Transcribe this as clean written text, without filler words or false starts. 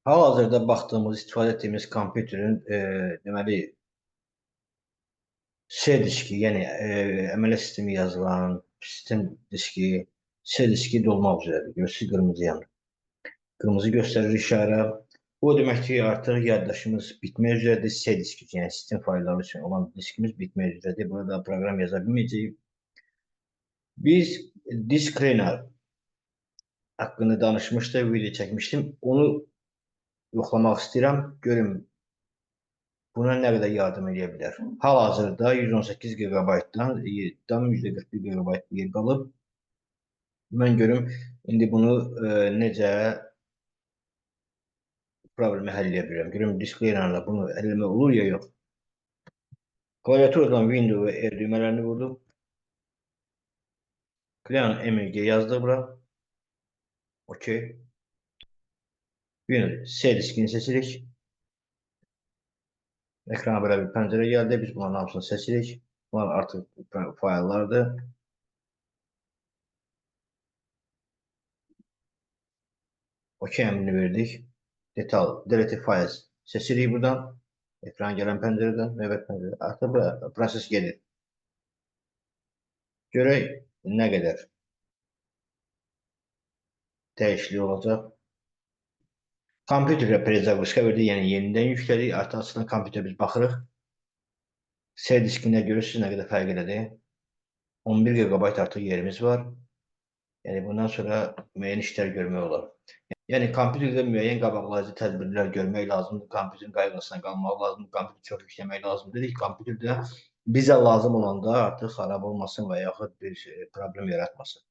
Hal-hazırda baxdığımız, istifadə etdiyimiz kompüterin deməli C diski, yəni əməliyyat sistemi yazılan sistem diski, C diski dolmaq üzrədir. Görürsünüz qırmızı yanır. Qırmızı göstərir işarə. Bu o deməkdir ki, artıq yaddaşımız bitmək üzrədir. C diski, yəni sistem faylları üçün olan diskimiz bitmək üzrədir. Burada proqram yaza bilməyəcəyik. Biz disk cleaner haqqında danışmışdıq, video çəkmişdim. Onu yoxlamaq istəyirəm. Görüm buna nə qədər yardım edə bilər. Hal-hazırda 118 GB-dan tam %41 GB yer qalıb. Mən görüm indi bunu necə problemi həll edə bilirəm. Görüm disklə bunu həll etmək olur ya yox. Klaviaturadan Windows və R düymələrini vurdum. Clean MG yazdım bura. OK. C diskini seçirik. Ekrana belə bir pəncərə gəldi. Biz bunların hamısını seçirik. Bunlar artıq fayllardır. OK əmrini verdik. Detal, delete files seçirik buradan. Ekran gələn pəncərədən, növbət pəncərə. Artıq bu proses gedir. Görək nə qədər dəyişiklik olacaq. Kompüterə prezagruska verdik, yəni yenidən yüklədik. Artıq açılan kompüterə biz baxırıq. C diskində görürsünüz nə qədər fərq elədi. 11 GB artıq yerimiz var. Yəni bundan sonra müəyyən işlər görmək olar. Yəni kompüterdə müəyyən qabaqlayıcı tədbirlər görmək lazımdır. Kompüterin qayğısına qalmaq lazımdır. Kompüteri çox yükləmək lazımdır. Dedik kompüterdə bizə lazım olanda artıq xarab olmasın və yaxud bir problem yaratmasın.